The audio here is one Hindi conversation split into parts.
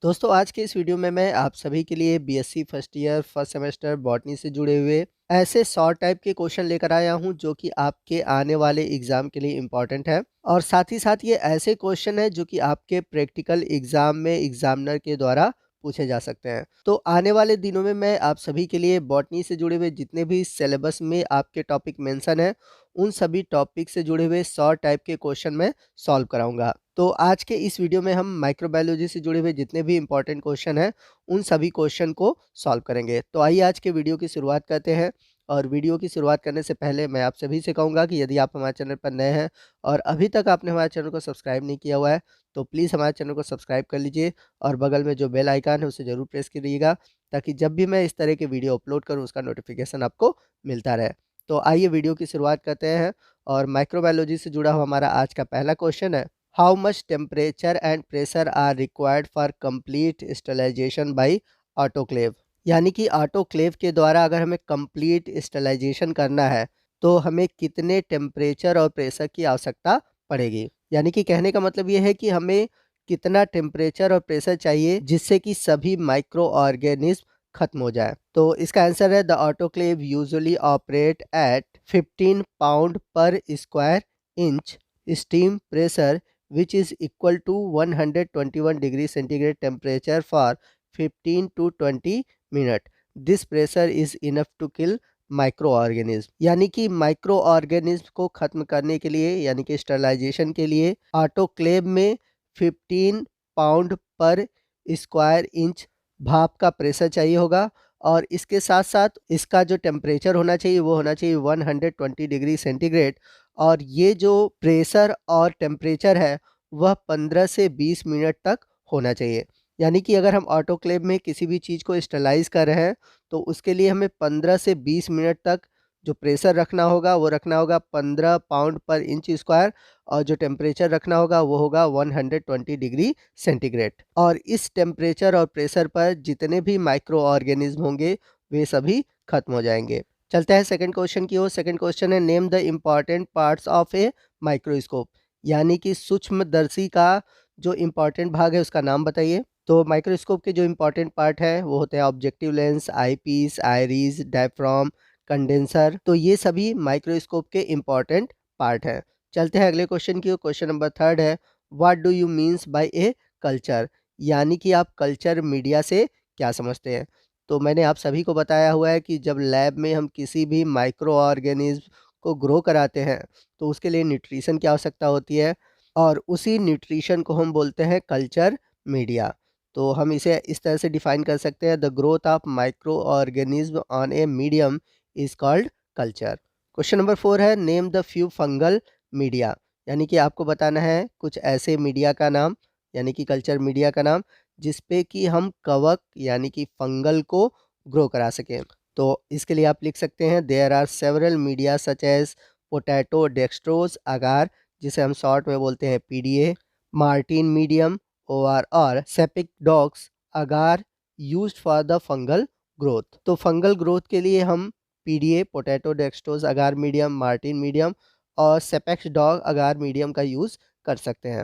दोस्तों आज के इस वीडियो में मैं आप सभी के लिए BSc first year first semester botany से जुड़े हुए ऐसे शॉर्ट टाइप के क्वेश्चन लेकर आया हूं जो कि आपके आने वाले एग्जाम के लिए इम्पोर्टेंट है और साथ ही साथ ये ऐसे क्वेश्चन है जो कि आपके प्रैक्टिकल एग्जाम में एग्जामिनर के द्वारा पूछे जा सकते हैं। तो आने वाले दिनों में मैं आप सभी के लिए बॉटनी से जुड़े हुए जितने भी सिलेबस में आपके टॉपिक मेंशन है उन सभी टॉपिक से जुड़े हुए शॉर्ट टाइप के क्वेश्चन मैं सॉल्व कराऊंगा। तो आज के इस वीडियो में हम माइक्रोबायोलॉजी से जुड़े हुए जितने भी इंपॉर्टेंट क्वेश्चन हैं उन सभी क्वेश्चन को सॉल्व करेंगे। तो आइए आज के वीडियो की शुरुआत करते हैं। और वीडियो की शुरुआत करने से पहले मैं आप सभी से कहूँगा कि यदि आप हमारे चैनल पर नए हैं और अभी तक आपने हमारे चैनल को सब्सक्राइब नहीं किया हुआ है तो प्लीज़ हमारे चैनल को सब्सक्राइब कर लीजिए और बगल में जो बेल आइकन है उसे ज़रूर प्रेस करिएगा ताकि जब भी मैं इस तरह के वीडियो अपलोड करूँ उसका नोटिफिकेशन आपको मिलता रहे। तो आइए वीडियो की शुरुआत करते हैं और माइक्रोबायोलॉजी से जुड़ा हुआ हमारा आज का पहला क्वेश्चन है, how much temperature and pressure are required for complete sterilisation by autoclave. यानी कि ऑटोक्लेव के द्वारा अगर हमें कंप्लीट स्टरलाइजेशन करना है तो हमें कितने टेम्परेचर और प्रेशर की आवश्यकता पड़ेगी। यानी कि कहने का मतलब ये है कि हमें कितना टेम्परेचर और प्रेशर चाहिए जिससे कि सभी माइक्रो ऑर्गेनिज्म खत्म हो जाए। तो इसका आंसर है the autoclave usually operate at 15 pound per square inch steam pressure which is equal to 121 degree centigrade temperature for 15 to 20 minute. This pressure is enough to kill micro organism. यानी कि माइक्रो ऑर्गेनिज्म को खत्म करने के लिए यानी कि स्टरलाइजेशन के लिए ऑटोक्लेव में 15 पाउंड पर स्क्वायर इंच भाप का प्रेशर चाहिए होगा और इसके साथ साथ इसका जो टेम्परेचर होना चाहिए वो होना चाहिए 120 डिग्री सेंटीग्रेड और ये जो प्रेशर और टेम्परेचर है वह 15 से 20 मिनट तक होना चाहिए। यानी कि अगर हम ऑटोक्लेव में किसी भी चीज़ को स्टरलाइज कर रहे हैं तो उसके लिए हमें 15 से 20 मिनट तक जो प्रेशर रखना होगा वो रखना होगा 15 पाउंड पर इंच स्क्वायर और जो टेम्परेचर रखना होगा वो होगा 120 डिग्री सेंटीग्रेड। और इस टेम्परेचर और प्रेशर पर जितने भी माइक्रो ऑर्गेनिज्म होंगे वे सभी खत्म हो जाएंगे। चलते हैं सेकंड क्वेश्चन की ओर। सेकंड क्वेश्चन है, name the important parts of a microscope. यानी कि सूक्ष्मदर्शी का जो इम्पॉर्टेंट भाग है उसका नाम बताइए। तो माइक्रोस्कोप के जो इम्पॉर्टेंट पार्ट है वो होते हैं objective lens, eyepiece, iris, diaphragm, condenser. तो ये सभी माइक्रोस्कोप के इम्पॉर्टेंट पार्ट हैं। चलते हैं अगले क्वेश्चन की ओर। क्वेश्चन नंबर थर्ड है, what do you means by a culture. यानी कि आप कल्चर मीडिया से क्या समझते हैं। तो मैंने आप सभी को बताया हुआ है कि जब लैब में हम किसी भी माइक्रो ऑर्गेनिज्म को ग्रो कराते हैं तो उसके लिए न्यूट्रिशन की आवश्यकता होती है और उसी न्यूट्रिशन को हम बोलते हैं कल्चर मीडिया। तो हम इसे इस तरह से डिफाइन कर सकते हैं, the growth of micro organism on a medium is called culture. Question number 4 है, name the few fungal media. यानी कि आपको बताना है कुछ ऐसे मीडिया का नाम यानी कि कल्चर मीडिया का नाम जिसपे कि हम कवक यानी कि फंगल को ग्रो करा सकें। तो इसके लिए आप लिख सकते हैं, there are several media such as potato dextrose agar जिसे हम शॉर्ट में बोलते हैं पीडीए, मार्टिन मीडियम ओआर और Czapek dox agar used for the fungal growth. तो फंगल ग्रोथ के लिए हम PDA, potato dextrose agar medium, Martin medium और सेपेक्स डॉग अगार मीडियम का यूज़ कर सकते हैं।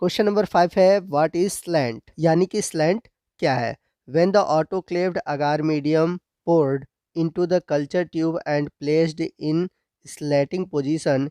क्वेश्चन नंबर 5 है, व्हाट इज स्लैंट। यानी कि स्लैंट क्या है। When the autoclaved agar medium poured into the culture tube and placed in slanting position,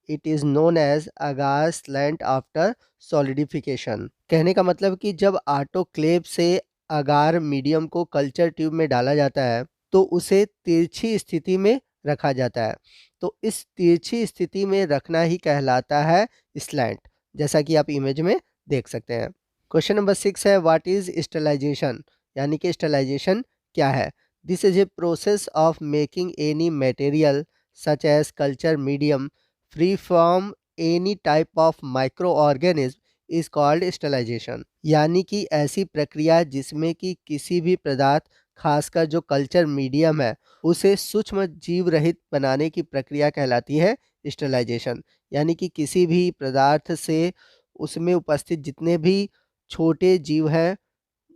it is known as agar slant after solidification। कहने का मतलब कि जब ऑटोक्लेव से अगार मीडियम को कल्चर ट्यूब में डाला जाता है तो उसे तिरछी स्थिति में रखा जाता है। तो इस तिरछी स्थिति में रखना ही कहलाता है स्लैंट, जैसा कि आप इमेज में देख सकते हैं। क्वेश्चन नंबर 6 है, व्हाट इज स्टरलाइजेशन। यानी कि स्टरलाइजेशन क्या है। This is a process of making any material such as culture medium free from any type of microorganism is called sterilisation. यानी कि ऐसी प्रक्रिया जिसमें कि किसी भी पदार्थ खासकर जो कल्चर मीडियम है उसे सूक्ष्म जीव रहित बनाने की प्रक्रिया कहलाती है स्टरलाइजेशन। यानी कि किसी भी पदार्थ से उसमें उपस्थित जितने भी छोटे जीव हैं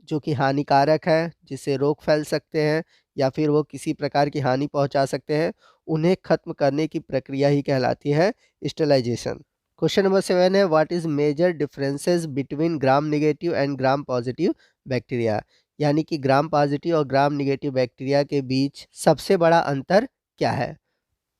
जो कि हानिकारक है, जिससे रोग फैल सकते हैं या फिर वो किसी प्रकार की हानि पहुंचा सकते हैं, उन्हें खत्म करने की प्रक्रिया ही कहलाती है स्टरलाइजेशन। क्वेश्चन नंबर 7 है what is major differences between gram negative and gram positive bacteria, यानी कि ग्राम पॉजिटिव और ग्राम नेगेटिव बैक्टीरिया के बीच सबसे बड़ा अंतर क्या है।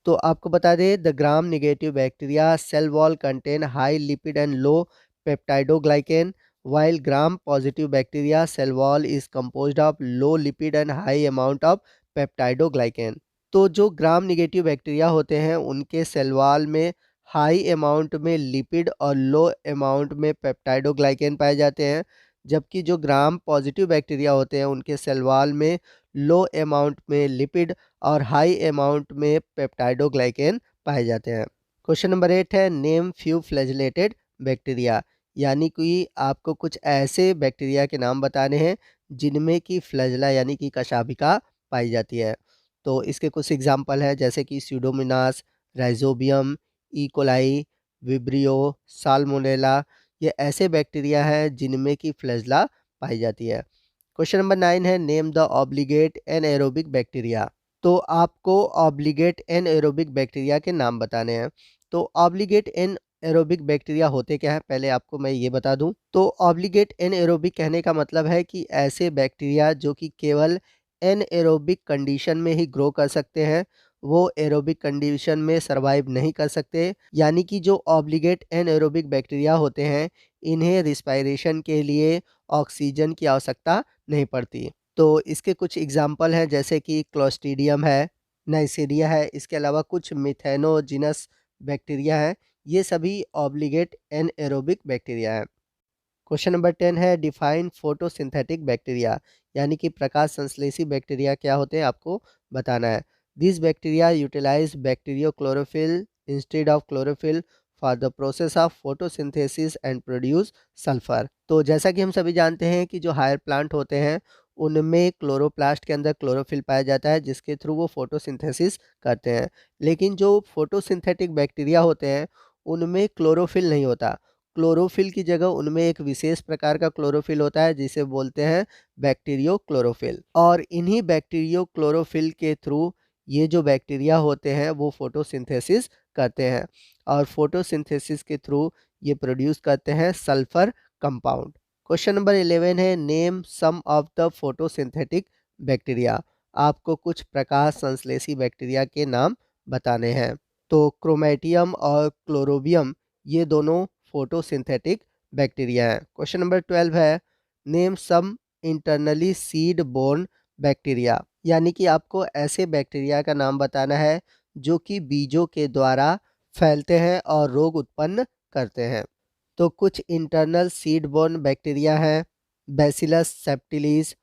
तो आपको बता दें the gram negative bacteria cell wall contain high lipid and low peptidoglycan while gram positive bacteria cell wall is composed of low lipid and high amount of peptidoglycan। तो जो ग्राम निगेटिव बैक्टीरिया होते हैं उनके सेल वॉल में हाई अमाउंट में लिपिड और लो अमाउंट में पेप्टाइडोग्लाइकेन पाए जाते हैं, जबकि जो ग्राम पॉजिटिव बैक्टीरिया होते हैं उनके सेल वॉल में लो अमाउंट में लिपिड और हाई अमाउंट में पेप्टाइडोग्लाइकेन पाए जाते हैं। क्वेश्चन नंबर 8 है नेम फ्यू फ्लैजेलेटेड बैक्टीरिया, यानी कि आपको कुछ ऐसे बैक्टीरिया के नाम बताने हैं जिनमें कि फ्लैजेला यानी कि कशाभिका पाई जाती है। तो इसके कुछ एग्जाम्पल है जैसे कि Pseudomonas, rhizobium, E coli, vibrio, salmonella, ये ऐसे बैक्टीरिया हैं जिनमें कि फ्लैजेला पाई जाती है। क्वेश्चन नंबर 9 है name the obligate anaerobic bacteria. तो आपको ऑब्लिगेट एनएरोबिक बैक्टीरिया के नाम बताने हैं। तो ऑब्लिगेट एनएरोबिक बैक्टीरिया होते क्या है, पहले आपको मैं ये बता दूं। तो ऑब्लिगेट एनएरोबिक कहने का मतलब है कि ऐसे बैक्टीरिया जो कि केवल एनएरोबिक कंडीशन में ही ग्रो कर सकते हैं, वो एरोबिक कंडीशन में सरवाइव नहीं कर सकते। यानी कि जो ऑब्लिगेट एनएरोबिक बैक्टीरिया होते हैं इन्हें रिस्पायरेशन के लिए ऑक्सीजन की आवश्यकता नहीं पड़ती। तो इसके कुछ एग्जाम्पल हैं जैसे कि क्लोस्ट्रीडियम है, नाइसीरिया है, इसके अलावा कुछ मिथेनोजिनस बैक्टीरिया है, ये सभी ऑब्लिगेट एनएरोबिक बैक्टीरिया हैं। क्वेश्चन नंबर 10 है डिफाइन फोटोसिंथेटिक बैक्टीरिया, यानी कि प्रकाश संश्लेषी बैक्टीरिया क्या होते हैं आपको बताना है। This bacteria utilise bacteriochlorophyll instead of chlorophyll for the process of photosynthesis and produce sulphur. तो जैसा कि हम सभी जानते हैं कि जो हायर प्लांट होते हैं उनमें क्लोरोप्लास्ट के अंदर क्लोरोफिल पाया जाता है जिसके थ्रू वो फोटोसिंथेसिस करते हैं, लेकिन जो फोटोसिंथेटिक बैक्टीरिया होते हैं उनमें क्लोरोफिल नहीं होता। क्लोरोफिल की जगह उनमें एक विशेष प्रकार का क्लोरोफिल होता है जिसे बोलते हैं बैक्टीरियो क्लोरोफिल, और इन्हीं बैक्टीरियो क्लोरोफिल के थ्रू ये जो बैक्टीरिया होते हैं वो फोटोसिंथेसिस करते हैं, और फोटोसिंथेसिस के थ्रू ये प्रोड्यूस करते हैं सल्फर कंपाउंड। क्वेश्चन नंबर 11 है name some of the photosynthetic bacteria, आपको कुछ प्रकाश संश्लेषी बैक्टीरिया के नाम बताने हैं। तो क्रोमेटियम और क्लोरोबियम ये दोनों फोटोसिंथेटिक बैक्टीरिया हैं। क्वेश्चन नंबर 12 है name some internally seed borne bacteria, यानी कि आपको ऐसे बैक्टीरिया का नाम बताना है जो कि बीजों के द्वारा फैलते हैं और रोग उत्पन्न करते हैं। तो कुछ इंटरनल सीड बोर्न बैक्टीरिया हैं Bacillus subtilis,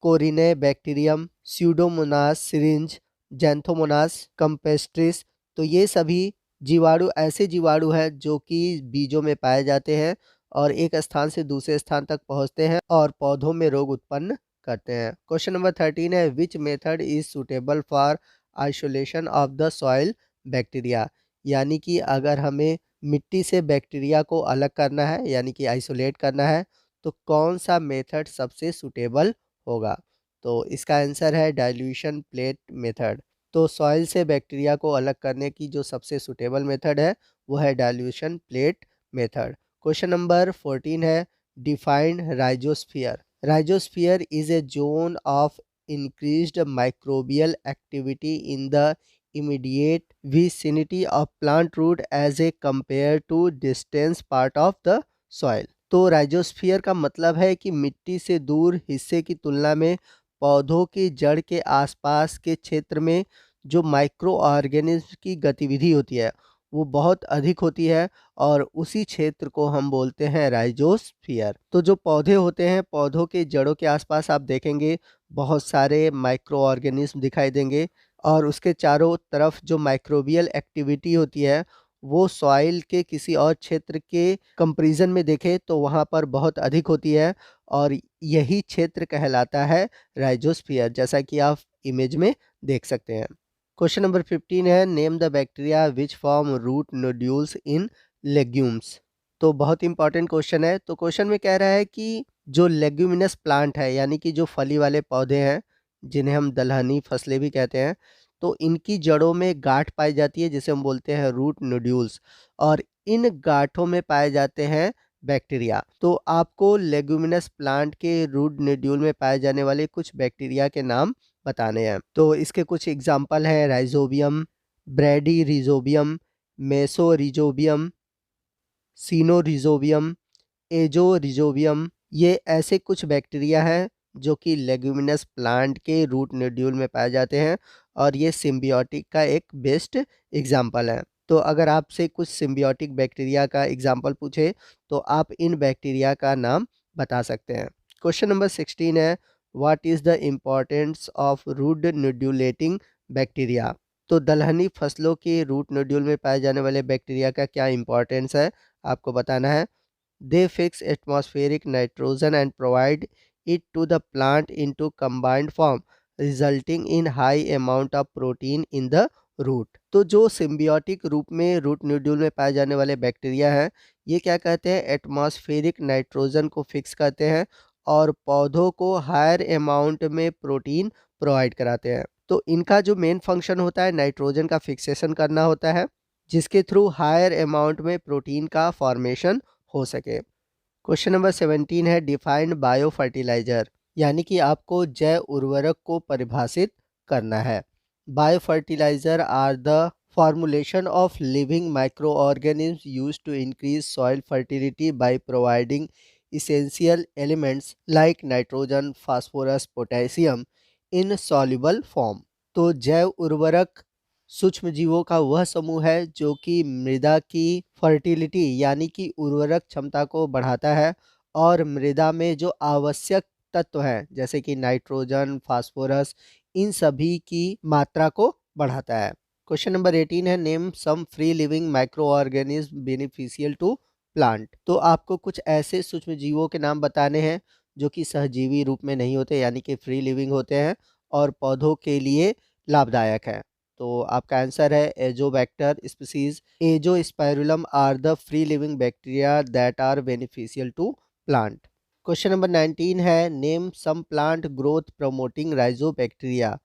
Corynebacterium, Pseudomonas syringae, Xanthomonas campestris. तो ये सभी जीवाणु ऐसे जीवाणु हैं जो कि बीजों में पाए जाते हैं और एक स्थान से दूसरे स्थान तक पहुंचते हैं और पौधों में रोग उत्पन्न करते हैं। क्वेश्चन नंबर 13 है which method is suitable for isolation of the soil bacteria, यानी कि अगर हमें मिट्टी से बैक्टीरिया को अलग करना है यानी कि आइसोलेट करना है तो कौन सा मेथड सबसे सुटेबल होगा। तो इसका आंसर है डाइल्यूशन प्लेट मेथड। तो सॉइल से बैक्टीरिया को अलग करने की जो सबसे सुटेबल मेथड है वो है dilution plate method. Question number 14 है defined rhizosphere. Rhizosphere is a zone of increased microbial activity in the immediate vicinity of plant root as a compared to distance part of the soil। तो राइजोस्फीयर का मतलब है कि मिट्टी से दूर हिस्से की तुलना में पौधों की जड़ के आसपास के क्षेत्र में जो माइक्रो ऑर्गेनिज्म की गतिविधि होती है वो बहुत अधिक होती है और उसी क्षेत्र को हम बोलते हैं राइजोस्फीयर। तो जो पौधे होते हैं पौधों के जड़ों के आसपास आप देखेंगे बहुत सारे माइक्रो ऑर्गेनिज्म दिखाई देंगे और उसके चारों तरफ जो माइक्रोबियल एक्टिविटी होती है वो सॉइल के किसी और क्षेत्र के कंपैरिजन में देखें तो वहाँ पर बहुत अधिक होती है और यही क्षेत्र कहलाता है राइजोस्फीयर, जैसा कि आप इमेज में देख सकते हैं। क्वेश्चन नंबर 15 है name the bacteria which form root nodules in legumes. तो बहुत इंपॉर्टेंट क्वेश्चन है। तो क्वेश्चन में कह रहा है कि जो लेग्यूमिनस प्लांट है यानी कि जो फली वाले पौधे हैं जिन्हें हम दलहनी फसलें भी कहते हैं, तो इनकी जड़ों में गांठ पाई जाती है जिसे हम बोलते हैं रूट नोड्यूल्स, और इन गांठों में पाए जाते हैं बैक्टीरिया। तो आपको लेग्यूमिनस प्लांट के रूट नोड्यूल में पाए जाने वाले कुछ बैक्टीरिया के नाम बताने हैं। तो इसके कुछ एग्जाम्पल है राइजोबियम, ब्रैडीरिजोबियम, मेसोरिजोबियम, सीनोरिजोबियम, एजोरिजोबियम। ये ऐसे कुछ बैक्टीरिया हैं जो कि लेग्यूमिनस प्लांट के रूट नोड्यूल में पाए जाते हैं और ये सिम्बियोटिक का एक बेस्ट एग्जाम्पल है। तो अगर आपसे कुछ सिम्बियोटिक बैक्टीरिया का एग्जाम्पल पूछे तो आप इन बैक्टीरिया का नाम बता सकते हैं। क्वेश्चन नंबर 16 है, what is the importance of root nodulating bacteria. तो दलहनी फसलों के रूट नोड्यूल में पाए जाने वाले बैक्टीरिया का क्या इंपॉर्टेंस है, आपको बताना है। They fix atmospheric nitrogen and provide it to the plant into combined form, resulting in high amount of protein in the root। तो जो सिम्बियोटिक रूप में रूट नोड्यूल में पाए जाने वाले बैक्टीरिया हैं, ये क्या कहते हैं, एटमॉस्फेरिक नाइट्रोजन को फिक्स करते हैं और पौधों को हायर अमाउंट में प्रोटीन प्रोवाइड कराते हैं। तो इनका जो मेन फंक्शन होता है नाइट्रोजन का फिक्सेशन करना होता है, जिसके थ्रू हायर अमाउंट में प्रोटीन का फॉर्मेशन हो सके। क्वेश्चन नंबर 17 है, डिफाइंड बायो फर्टिलाइजर, यानी कि आपको जैव उर्वरक को परिभाषित करना है। Bio fertiliser are the formulation of living microorganisms used to increase soil fertility by providing essential elements like nitrogen, phosphorus, potassium in soluble form। तो जैव उर्वरक सूक्ष्म जीवों का वह समूह है जो कि मृदा की फर्टिलिटी यानी कि उर्वरक क्षमता को बढ़ाता है और मृदा में जो आवश्यक तत्व हैं जैसे कि नाइट्रोजन, फास्फोरस, इन सभी की मात्रा को बढ़ाता है। क्वेश्चन नंबर 18 है, name some free living micro organism beneficial to plant. तो आपको कुछ ऐसे सूक्ष्म जीवों के नाम बताने हैं जो कि सहजीवी रूप में नहीं होते यानी कि फ्री लिविंग होते हैं और पौधों के लिए लाभदायक है। तो आपका आंसर है Azotobacter species. Azospirillum are the free living bacteria that are beneficial to plant. Question number 19 है, name some plant growth promoting rhizobacteria,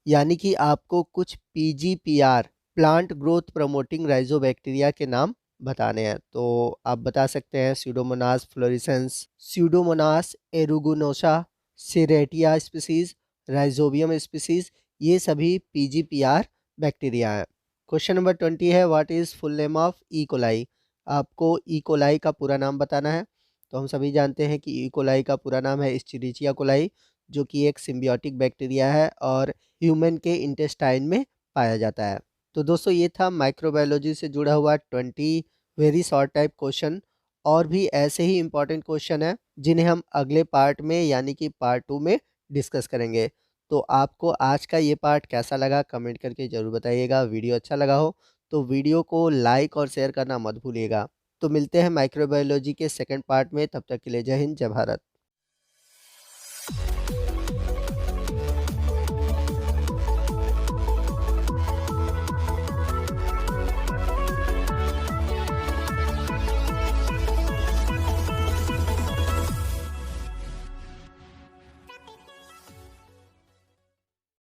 यानी कि आपको कुछ PGPR plant growth promoting rhizobacteria के नाम बताने हैं। तो आप बता सकते हैं Pseudomonas fluorescens, Pseudomonas aeruginosa, Serratia species, Rhizobium species, ये सभी पीजीपीआर बैक्टीरिया हैं। क्वेश्चन नंबर 20 है, what is full name of E coli. आपको ई कोलाई का पूरा नाम बताना है। तो हम सभी जानते हैं कि ई कोलाई का पूरा नाम है एस्चेरिचिया कोलाई, जो कि एक सिम्बियोटिक बैक्टीरिया है और ह्यूमन के इंटेस्टाइन में पाया जाता है। तो दोस्तों ये था माइक्रोबायोलॉजी से जुड़ा हुआ 20 वेरी शॉर्ट टाइप क्वेश्चन। और भी ऐसे ही इंपॉर्टेंट क्वेश्चन है जिन्हें हम अगले पार्ट में यानी कि पार्ट 2 में डिस्कस करेंगे। तो आपको आज का ये पार्ट कैसा लगा कमेंट करके ज़रूर बताइएगा। वीडियो अच्छा लगा हो तो वीडियो को लाइक और शेयर करना मत भूलिएगा। तो मिलते हैं माइक्रोबायोलॉजी के सेकंड पार्ट में, तब तक के लिए जय हिंद, जय भारत।